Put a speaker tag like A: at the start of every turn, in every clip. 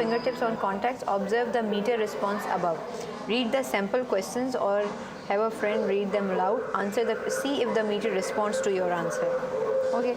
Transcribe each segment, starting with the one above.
A: Fingertips on contacts, observe the meter response above, read the sample questions or have a friend read them aloud, see if the meter responds to your answer. Okay.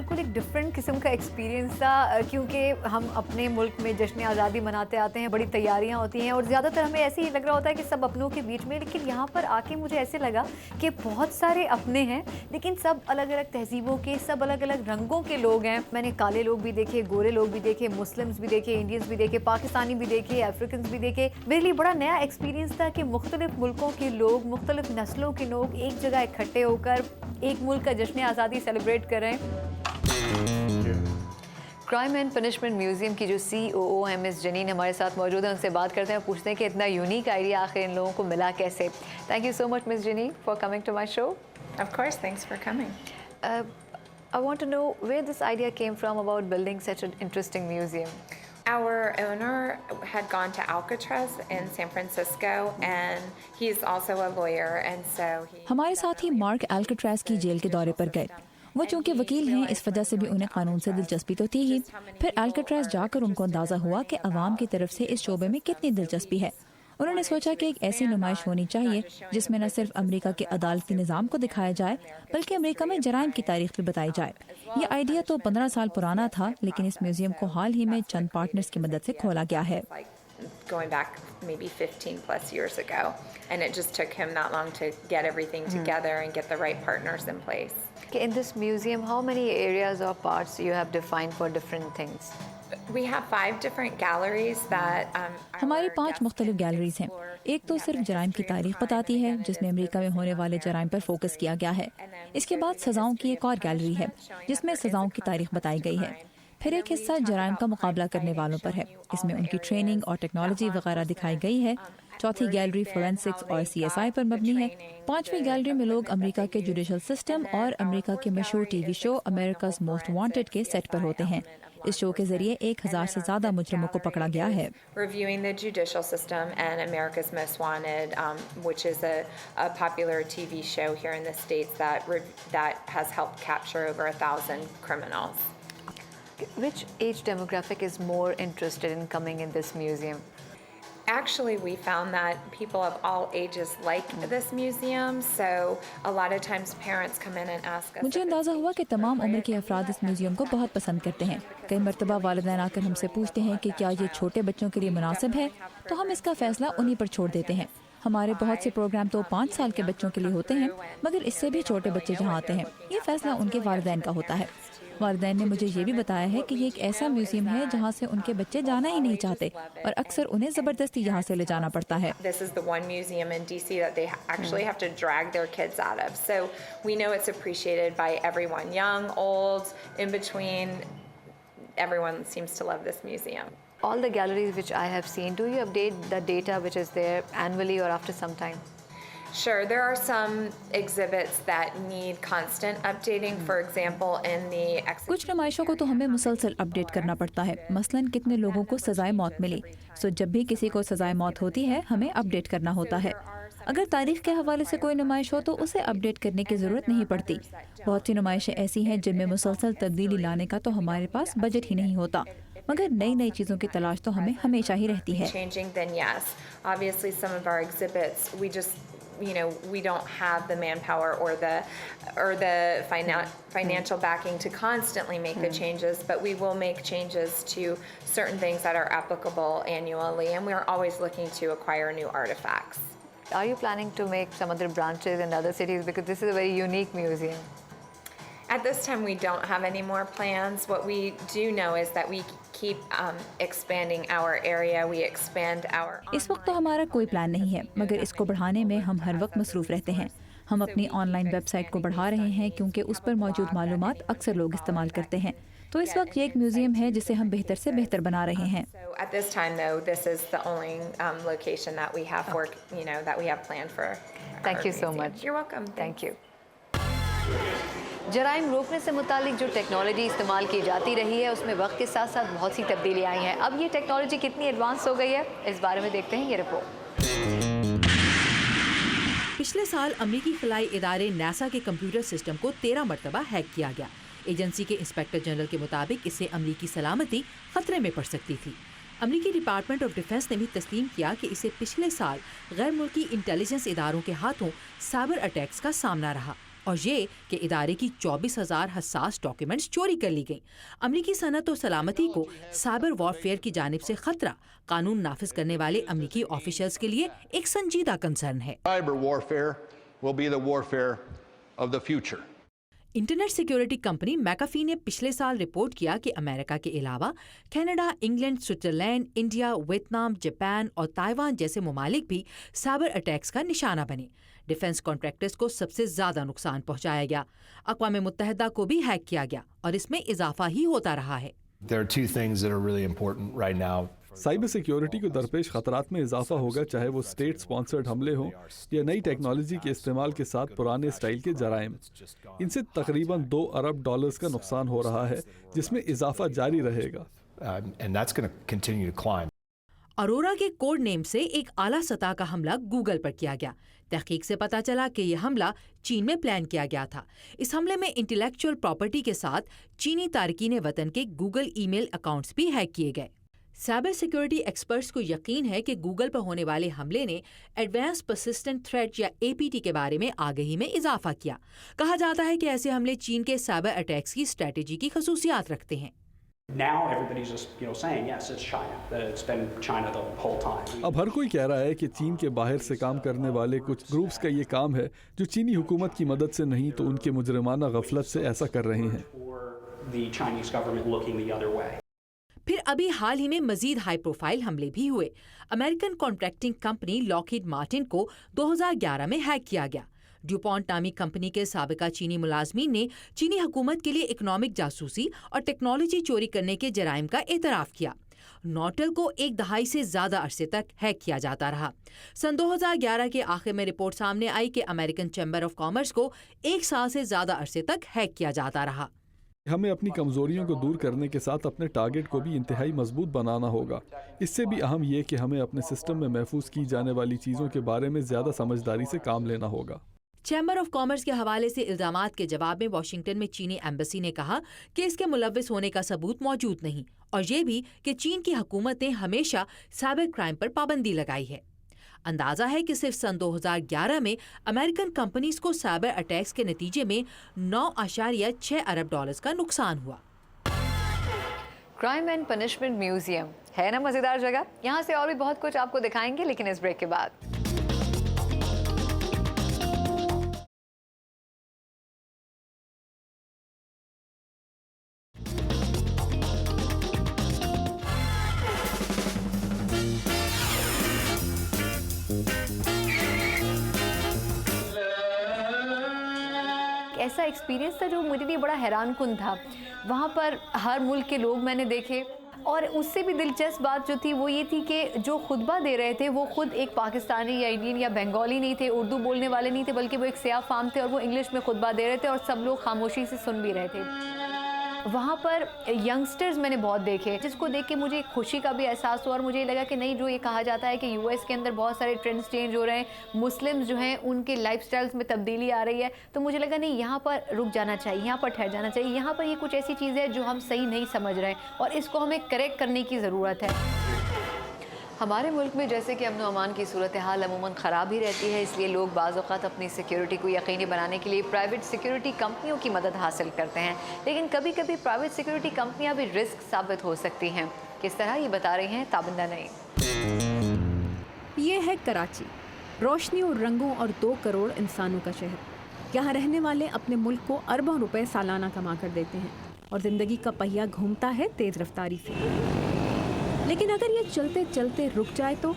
A: بالکل ایک different قسم کا experience تھا کیونکہ ہم اپنے ملک میں جشن آزادی مناتے آتے ہیں, بڑی تیاریاں ہوتی ہیں اور زیادہ تر ہمیں ایسے ہی لگ رہا ہوتا ہے کہ سب اپنوں کے بیچ میں, لیکن یہاں پر آ کے مجھے ایسے لگا کہ بہت سارے اپنے ہیں لیکن سب الگ الگ تہذیبوں کے, سب الگ الگ رنگوں کے لوگ ہیں. میں نے کالے لوگ بھی دیکھے, گورے لوگ بھی دیکھے, مسلمس بھی دیکھے, انڈینس بھی دیکھے, پاکستانی بھی دیکھے, افریقنس بھی دیکھے. میرے لیے بڑا نیا ایکسپیرینس تھا کہ مختلف ملکوں کے لوگ, مختلف نسلوں کے لوگ ایک جگہ اکٹھے ہو کر ایک ملک کا جشن آزادی سیلیبریٹ کر رہے ہیں. کرائم اینڈ پنشمنٹ میوزیم کی جو COO ہیں مس جنین ہمارے ساتھ موجود ہیں, ان سے بات کرتے ہیں, پوچھتے ہیں کہ اتنا یونیک آئیڈیا آخر ان لوگوں کو ملا کیسے. Thank you so much Miss Janine for coming to my show.
B: Of course, thanks for coming.
A: I want to know where this idea came from about building such an interesting museum.
B: Our owner had gone to Alcatraz in San Francisco, and he's also a lawyer, and so he...
C: ہمارے ساتھ ہی mark الکٹراز کی jail کے دورے پر گئے. وہ چونکہ وکیل ہیں اس وجہ سے بھی انہیں قانون سے دلچسپی تو تھی ہی. پھر الکٹراز جا کر ان کو اندازہ ہوا کہ عوام کی طرف سے اس شعبے میں کتنی دلچسپی ہے. انہوں نے سوچا کہ ایک ایسی نمائش ہونی چاہیے جس میں نہ صرف امریکہ کے عدالتی نظام کو دکھایا جائے بلکہ امریکہ میں جرائم کی تاریخ بھی بتائی جائے. یہ آئیڈیا تو 15 سال پرانا تھا لیکن اس میوزیم کو حال ہی میں چند پارٹنرز کی مدد سے کھولا گیا ہے.
B: Going back maybe 15 plus years ago, and it just took him that long to get everything together and get the right partners in place.
A: In this museum, how many areas or parts you have defined for different things?
B: We have 5 different galleries that
C: ہماری 5 مختلف galleries ہیں. ایک تو صرف جرائم کی تاریخ بتاتی ہے جس میں امریکہ میں ہونے والے جرائم پر فوکس کیا گیا ہے. اس کے بعد سزاؤں کی ایک اور گیلری ہے جس میں سزاؤں کی تاریخ بتائی گئی ہے. پھر ایک حصہ جرائم کا مقابلہ کرنے والوں پر ہے. اس میں ان کی ٹریننگ اور ٹیکنالوجی وغیرہ دکھائی گئی ہے. چوتھی گیلری فورینسکس اور CSI پر مبنی ہے. 5ویں گیلری میں لوگ امریکہ کے جوڈیشل سسٹم اور امریکہ کے مشہور ٹی وی شو امریکاز موسٹ وانٹڈ کے سیٹ پر ہوتے ہیں. اس شو کے ذریعے 1000 سے زیادہ مجرموں کو پکڑا گیا ہے.
B: Reviewing the judicial system and America's Most Wanted, which is a popular TV show here in the States that has helped capture over 1,000 criminals.
A: Which age demographic is more interested in coming in this museum?
B: Actually, we found that people of all ages like this museum, so a lot of times parents come in and ask us.
C: مجھے اندازہ ہوا کہ تمام عمر کے افراد اس museum کو بہت پسند کرتے ہیں. کئی مرتبہ والدین آ کر ہم سے پوچھتے ہیں کہ کیا یہ چھوٹے بچوں کے لیے مناسب ہے, تو ہم اس کا فیصلہ انہی پر چھوڑ دیتے ہیں. ہمارے بہت سے پروگرام تو 5 سال کے بچوں کے لیے ہوتے ہیں, مگر اس سے بھی چھوٹے بچے جہاں آتے ہیں یہ فیصلہ ان کے والدین کا ہوتا ہے. والدین نے مجھے یہ بھی بتایا ہے کہ یہ ایک ایسا میوزیم ہے جہاں سے ان کے بچے جانا ہی نہیں چاہتے اور اکثر انہیں زبردستی یہاں سے لے جانا پڑتا ہے.
B: This is the one museum in DC that they actually have to drag their kids out of. So we know it's appreciated by everyone, young, old, in between. Everyone seems to love this museum.
A: All the galleries which I have seen, do you update the data which is there annually or after some time?
B: Sure, there are some exhibits that need constant updating. For example, in the
C: کچھ نمائشوں کو تو ہمیں مسلسل update کرنا پڑتا ہے. مثلاً کتنے لوگوں کو سزائے موت ملی, سو جب بھی کسی کو سزائے موت ہوتی ہے ہمیں اپڈیٹ کرنا ہوتا ہے. اگر تاریخ کے حوالے سے کوئی نمائش ہو تو اسے اپڈیٹ کرنے کی ضرورت نہیں پڑتی. بہت سی نمائشیں ایسی ہیں جن میں مسلسل تبدیلی لانے کا تو ہمارے پاس بجٹ ہی نہیں ہوتا, مگر نئی نئی چیزوں کی تلاش تو ہمیں ہمیشہ ہی رہتی ہے.
B: changing, then yes. Obviously, some of our exhibits, we don't have the manpower or the financial backing to constantly make the changes, but we will make changes to certain things that are applicable annually, and we're always looking to acquire new artifacts.
A: Are you planning to make some other branches in other cities, because this is a very unique museum?
B: At this time, we don't have any more plans. What we do know is that we keep expanding our area. We expand our.
C: اس وقت تو ہمارا کوئی plan نہیں ہے, مگر اس کو بڑھانے میں ہم ہر وقت مصروف رہتے ہیں. ہم اپنی آن لائن ویب سائٹ کو بڑھا رہے ہیں کیونکہ اس پر موجود معلومات اکثر لوگ استعمال کرتے ہیں. تو اس وقت یہ ایک میوزیم ہے جسے ہم بہتر سے بہتر بنا رہے ہیں.
B: So at this time, though, this is the only location that we have for, that we have planned for.
A: Thank you so much.
B: You're welcome.
A: Thank you. جرائم روکنے سے متعلق جو ٹیکنالوجی استعمال کی جاتی رہی ہے اس میں وقت کے ساتھ ساتھ بہت سی تبدیلی آئی ہیں. اب یہ ٹیکنالوجی کتنی ایڈوانس ہو گئی ہے اس بارے میں دیکھتے ہیں یہ رپورٹ.
D: پچھلے سال امریکی خلائی ادارے ناسا کے کمپیوٹر سسٹم کو 13 مرتبہ ہیک کیا گیا. ایجنسی کے انسپیکٹر جنرل کے مطابق اس سے امریکی سلامتی خطرے میں پڑ سکتی تھی. امریکی ڈپارٹمنٹ آف ڈیفنس نے بھی تسلیم کیا کہ اسے پچھلے سال غیر ملکی انٹیلیجنس اداروں کے ہاتھوں سائبر اٹیکس کا سامنا رہا. اور یہ کہ ادارے کی 24,000 حساس ڈاکیومنٹس چوری کر لی گئیں۔ امریکی صنعت و سلامتی کو سائبر وارفیئر کی جانب سے خطرہ قانون نافذ کرنے والے امریکی آفیشلز کے لیے ایک سنجیدہ کنسرن ہے۔
E: Cyber warfare will be the warfare of the future.
D: Internet security company McAfee نے پچھلے سال رپورٹ کیا کہ امریکہ کے علاوہ Canada, England, Switzerland, India, Vietnam, Japan اور تائیوان جیسے ممالک بھی سائبر اٹیکس کا نشانہ بنے۔ ڈیفنس کانٹریکٹرز کو سب سے زیادہ نقصان پہنچایا گیا۔ اقوام متحدہ کو بھی ہیک کیا گیا اور اس میں اضافہ ہی ہوتا رہا ہے۔
F: There are two things that are really important right now.
G: Cyber security کو درپیش خطرات میں اضافہ ہوگا، چاہے وہ اسٹیٹ سپانسرڈ حملے ہوں یا نئی ٹیکنالوجی کے استعمال کے ساتھ پرانے اسٹائل کے جرائم۔ ان سے تقریباً $2 ارب کا نقصان ہو رہا ہے، جس میں اضافہ جاری رہے گا۔
F: And that's going to continue to climb.
D: اورورا کے کوڈ نیم سے ایک اعلیٰ سطح کا حملہ گوگل پر کیا گیا۔ تحقیق سے پتہ چلا کہ یہ حملہ چین میں پلان کیا گیا تھا۔ اس حملے میں انٹلیکچوئل پراپرٹی کے ساتھ چینی تارکین وطن کے گوگل ای میل اکاؤنٹس بھی ہیک کیے گئے۔ سائبر سیکیورٹی ایکسپرٹس کو یقین ہے کہ گوگل پر ہونے والے حملے نے ایڈوانس پرسسٹنٹ تھریٹ یا APT کے بارے میں آگہی میں اضافہ کیا۔ کہا جاتا ہے کہ ایسے حملے چین کے سائبر اٹیکس کی اسٹریٹجی کی خصوصیات رکھتے ہیں۔
H: Now everybody's just, saying, yes, it's China, that it's been China the whole time.
G: اب ہر کوئی کہہ رہا ہے کہ چین کے باہر سے کام کرنے والے کچھ گروپس کا یہ کام ہے جو چینی حکومت کی مدد سے نہیں تو ان کے مجرمانہ غفلت سے ایسا کر رہے ہیں۔
H: Or the Chinese government looking the other way.
D: پھر ابھی حال ہی میں مزید ہائی پروفائل حملے بھی ہوئے۔ امریکن کانٹریکٹنگ کمپنی لاکہیڈ مارٹن کو 2011 میں ہیک کیا گیا۔ ڈیوپونٹ نامی کمپنی کے سابقہ چینی ملازمین نے چینی حکومت کے لیے اکنامک جاسوسی اور ٹیکنالوجی چوری کرنے کے جرائم کا اعتراف کیا۔ نوٹل کو ایک دہائی سے زیادہ عرصے تک ہیک کیا جاتا رہا۔ سن 2011 کے آخر میں رپورٹ سامنے آئی کہ امریکن چیمبر آف کامرس کو 1 سال سے زیادہ عرصے تک ہیک کیا جاتا رہا۔
G: ہمیں اپنی کمزوریوں کو دور کرنے کے ساتھ اپنے ٹارگٹ کو بھی انتہائی مضبوط بنانا ہوگا۔ اس سے بھی اہم یہ کہ ہمیں اپنے سسٹم میں محفوظ کی جانے والی چیزوں کے بارے میں زیادہ سمجھداری سے کام لینا ہوگا۔
D: چیمبر آف کامرس کے حوالے سے الزامات کے جواب میں واشنگٹن میں چینی ایمبیسی نے کہا کہ اس کے ملوث ہونے کا ثبوت موجود نہیں، اور یہ بھی کہ چین کی حکومت نے ہمیشہ سائبر کرائم پر پابندی لگائی ہے۔ اندازہ ہے کہ صرف سن 2011 میں امریکن کمپنیز کو سائبر اٹیکس کے نتیجے میں $9.6 ارب کا نقصان ہوا۔
A: کرائم اینڈ پنشمنٹ میوزیم ہے نا مزیدار جگہ؟ یہاں سے اور بھی بہت کچھ آپ کو دکھائیں گے، لیکن اس بریک کے بعد۔ ایسا ایکسپیرینس تھا جو میرے لیے بڑا حیران کن تھا۔ وہاں پر ہر ملک کے لوگ میں نے دیکھے، اور اس سے بھی دلچسپ بات جو تھی وہ یہ تھی کہ جو خطبہ دے رہے تھے وہ خود ایک پاکستانی یا انڈین یا بنگالی نہیں تھے، اردو بولنے والے نہیں تھے، بلکہ وہ ایک سیاہ فام تھے اور وہ انگلش میں خطبہ دے رہے تھے اور سب لوگ خاموشی سے سن بھی رہے تھے۔ وہاں پر ینگسٹرز میں نے بہت دیکھے، جس کو دیکھ کے مجھے ایک خوشی کا بھی احساس ہوا، اور مجھے یہ لگا کہ نہیں، جو یہ کہا جاتا ہے کہ US کے اندر بہت سارے ٹرینڈز چینج ہو رہے ہیں، مسلمز جو ہیں ان کے لائف سٹائلز میں تبدیلی آ رہی ہے، تو مجھے لگا نہیں، یہاں پر رک جانا چاہیے، یہاں پر ٹھہر جانا چاہیے، یہاں پر یہ کچھ ایسی چیزیں جو ہم صحیح نہیں سمجھ رہے ہیں اور اس کو ہمیں کریکٹ کرنے کی ضرورت ہے۔ ہمارے ملک میں جیسے کہ امن و امان کی صورتحال عموماً خراب ہی رہتی ہے، اس لیے لوگ بعض اوقات اپنی سیکیورٹی کو یقینی بنانے کے لیے پرائیویٹ سیکیورٹی کمپنیوں کی مدد حاصل کرتے ہیں، لیکن کبھی کبھی پرائیویٹ سیکیورٹی کمپنیاں بھی رسک ثابت ہو سکتی ہیں۔ کس طرح، یہ بتا رہی ہیں تابندہ نعیم۔
I: یہ ہے کراچی، روشنی اور رنگوں اور 2 کروڑ انسانوں کا شہر۔ یہاں رہنے والے اپنے ملک کو اربوں روپے سالانہ کما کر دیتے ہیں اور زندگی کا پہیہ گھومتا ہے تیز رفتاری سے، لیکن اگر یہ چلتے چلتے رک جائے تو؟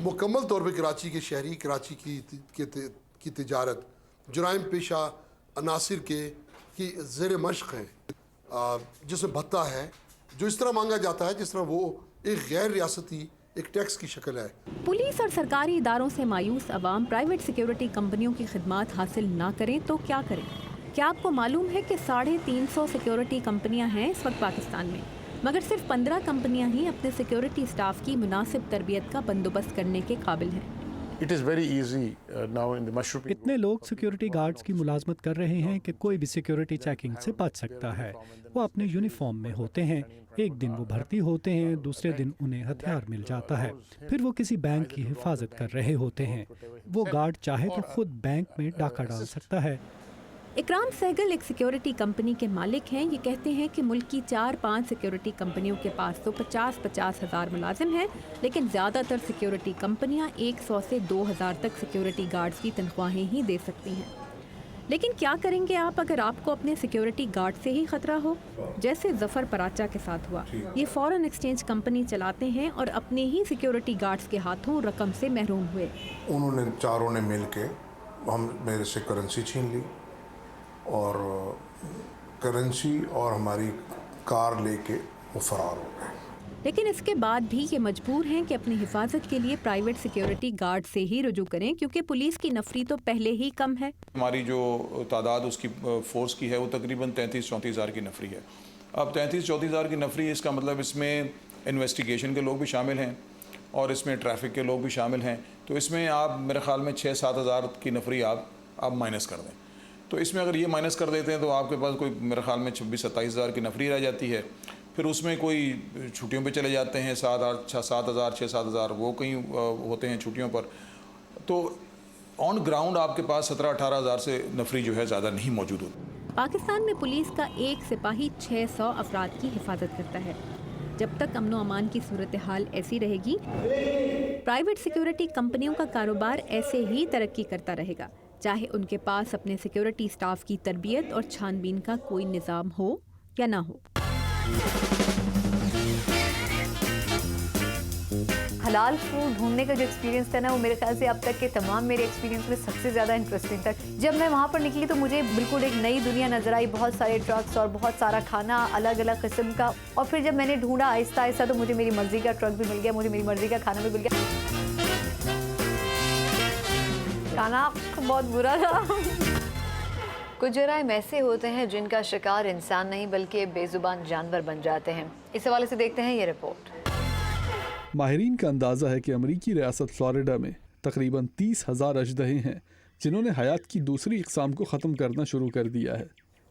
J: مکمل طور پہ کراچی کے شہری کراچی کی تجارت جرائم پیشہ عناصر کی زیر مشق ہیں، جس میں بھتہ ہے جو اس طرح مانگا جاتا ہے جس طرح وہ ایک غیر ریاستی ایک ٹیکس کی شکل ہے۔
I: پولیس اور سرکاری اداروں سے مایوس عوام پرائیویٹ سیکیورٹی کمپنیوں کی خدمات حاصل نہ کریں تو کیا کریں؟ کیا آپ کو معلوم ہے کہ 350 سیکیورٹی کمپنیاں ہیں اس وقت پاکستان میں، مگر صرف 15 کمپنیاں ہی اپنے سیکیورٹی سٹاف کی مناسب تربیت کا بندوبست کرنے کے قابل ہیں۔
K: اتنے لوگ سیکیورٹی گارڈز کی ملازمت کر رہے ہیں کہ کوئی بھی سیکیورٹی چیکنگ سے بچ سکتا ہے۔ وہ اپنے یونیفارم میں ہوتے ہیں، ایک دن وہ بھرتی ہوتے ہیں، دوسرے دن انہیں ہتھیار مل جاتا ہے، پھر وہ کسی بینک کی حفاظت کر رہے ہوتے ہیں۔ وہ گارڈ چاہے تو خود بینک میں ڈاکہ ڈال سکتا ہے۔
I: اکرام سہگل ایک سیکیورٹی کمپنی کے مالک ہیں. یہ کہتے ہیں کہ ملک کی 4-5 سیکیورٹی کمپنیوں کے پاس تو 50-50 ہزار ملازم ہیں، لیکن زیادہ تر سیکیورٹی کمپنیاں 100 سے 2000 تک سیکیورٹی گارڈز کی تنخواہیں ہی دے سکتی ہیں. لیکن کیا کریں گے آپ اگر آپ کو اپنے سیکیورٹی گارڈ سے ہی خطرہ ہو؟ جیسے ظفر پراچا کے ساتھ ہوا. یہ فورن ایکسچینج کمپنی چلاتے ہیں اور اپنے ہی سیکیورٹی گارڈز کے ہاتھوں رقم سے محروم ہوئے.
L: انہوں نے چاروں نے مل کے میرے سے کرنسی چھین لی اور کرنسی اور ہماری کار لے کے وہ فرار ہو گئے.
I: لیکن اس کے بعد بھی یہ مجبور ہیں کہ اپنی حفاظت کے لیے پرائیویٹ سیکیورٹی گارڈ سے ہی رجوع کریں، کیونکہ پولیس کی نفری تو پہلے ہی کم ہے.
M: ہماری جو تعداد اس کی فورس کی ہے وہ تقریباً 33-34 ہزار کی نفری ہے. اب 33-34 ہزار کی نفری، اس کا مطلب اس میں انویسٹیگیشن کے لوگ بھی شامل ہیں اور اس میں ٹریفک کے لوگ بھی شامل ہیں. تو اس میں آپ میرے خیال میں 6-7 ہزار کی نفری آپ مائنس کر دیں. تو اس میں اگر یہ مائنس کر دیتے ہیں تو آپ کے پاس کوئی میرے خیال میں 26-27 ہزار کی نفری رہ جاتی ہے. پھر اس میں کوئی چھٹیوں پہ چلے جاتے ہیں 7 ہزار 6-7 ہزار وہ کہیں ہوتے ہیں چھٹیوں پر. تو آن گراؤنڈ آپ کے پاس 17-18 ہزار سے نفری جو ہے زیادہ نہیں موجود ہوتی.
I: پاکستان میں پولیس کا ایک سپاہی 600 افراد کی حفاظت کرتا ہے. جب تک امن و امان کی صورتحال ایسی رہے گی، پرائیویٹ سیکیورٹی کمپنیوں کا کاروبار ایسے ہی ترقی کرتا رہے گا، چاہے ان کے پاس اپنے سیکیورٹی سٹاف کی تربیت اور چھان بین کا کوئی نظام ہو یا نہ ہو.
A: حلال فوڈ ڈھونڈنے کا جو ایکسپیرینس تھا نا، وہ میرے خیال سے اب تک کے تمام میرے ایکسپیرینس میں سب سے زیادہ انٹرسٹنگ تھا. جب میں وہاں پر نکلی تو مجھے بالکل ایک نئی دنیا نظر آئی. بہت سارے ٹرکس اور بہت سارا کھانا الگ الگ قسم کا. اور پھر جب میں نے ڈھونڈا آہستہ آہستہ تو مجھے میری مرضی کا ٹرک بھی مل گیا، مجھے میری مرضی کا کھانا بھی مل گیا. کھانا بہت برا تھا. کچھ جرائم ایسے ہوتے ہیں جن کا شکار انسان نہیں بلکہ بے زبان جانور بن جاتے ہیں. اس حوالے سے دیکھتے ہیں یہ رپورٹ.
G: ماہرین کا اندازہ ہے کہ امریکی ریاست فلوریڈا میں تقریباً 30,000 اژدہے ہیں جنہوں نے حیات کی دوسری اقسام کو ختم کرنا شروع کر دیا ہے.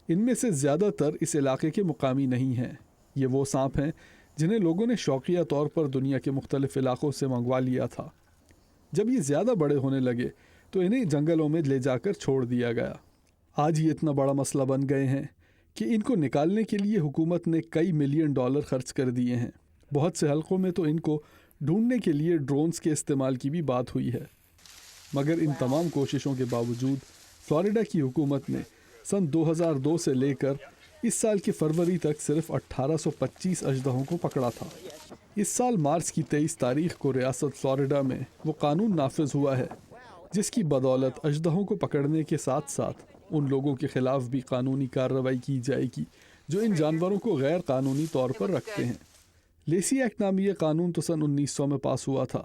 G: ان میں سے زیادہ تر اس علاقے کے مقامی نہیں ہیں. یہ وہ سانپ ہیں جنہیں لوگوں نے شوقیہ طور پر دنیا کے مختلف علاقوں سے منگوا لیا تھا. جب یہ زیادہ بڑے ہونے لگے تو انہیں جنگلوں میں لے جا کر چھوڑ دیا گیا. آج یہ اتنا بڑا مسئلہ بن گئے ہیں کہ ان کو نکالنے کے لیے حکومت نے کئی ملین ڈالر خرچ کر دیے ہیں. بہت سے حلقوں میں تو ان کو ڈھونڈنے کے لیے ڈرونز کے استعمال کی بھی بات ہوئی ہے. مگر ان تمام کوششوں کے باوجود فلوریڈا کی حکومت نے سن 2002 سے لے کر اس سال کے فروری تک صرف 1825 اژدہوں کو پکڑا تھا. اس سال مارچ کی 23 تاریخ کو ریاست فلوریڈا میں وہ قانون نافذ ہوا ہے جس کی بدولت اژدہوں کو پکڑنے کے ساتھ ساتھ ان لوگوں کے خلاف بھی قانونی کارروائی کی جائے گی جو ان جانوروں کو غیر قانونی طور پر رکھتے ہیں. لیسی ایکٹ نامی یہ قانون تو سن 1900 میں پاس ہوا تھا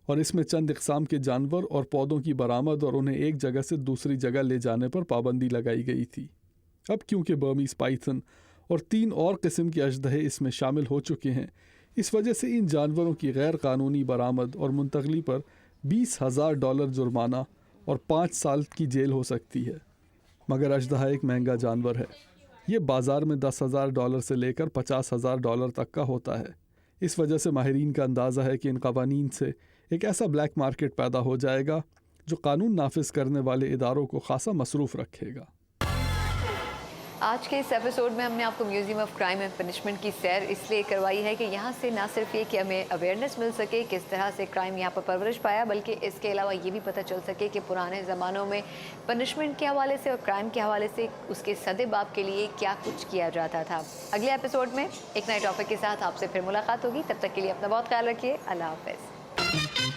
G: اور اس میں چند اقسام کے جانور اور پودوں کی برآمد اور انہیں ایک جگہ سے دوسری جگہ لے جانے پر پابندی لگائی گئی تھی. اب کیونکہ برمیز پائتھن اور 3 اور قسم کے اژدہے اس میں شامل ہو چکے ہیں، اس وجہ سے ان جانوروں کی غیر قانونی برآمد اور منتقلی پر $20,000 جرمانہ اور 5 سال کی جیل ہو سکتی ہے. مگر اژدہا ایک مہنگا جانور ہے. یہ بازار میں $10,000 سے لے کر $50,000 تک کا ہوتا ہے. اس وجہ سے ماہرین کا اندازہ ہے کہ ان قوانین سے ایک ایسا بلیک مارکیٹ پیدا ہو جائے گا جو قانون نافذ کرنے والے اداروں کو خاصا مصروف رکھے گا.
A: آج کے اس ایپیسوڈ میں ہم نے آپ کو museum of crime and punishment کی سیر اس لیے کروائی ہے کہ یہاں سے نہ صرف یہ کہ ہمیں اویئرنیس مل سکے کس طرح سے کرائم یہاں پر پرورش پایا، بلکہ اس کے علاوہ یہ بھی پتہ چل سکے کہ پرانے زمانوں میں پنشمنٹ کے حوالے سے اور کرائم کے حوالے سے اس کے سدے باب کے لیے کیا کچھ کیا جاتا تھا. اگلے ایپیسوڈ میں ایک نئے ٹاپک کے ساتھ آپ سے پھر ملاقات ہوگی. تب تک کے لیے اپنا بہت خیال رکھیے. اللہ حافظ.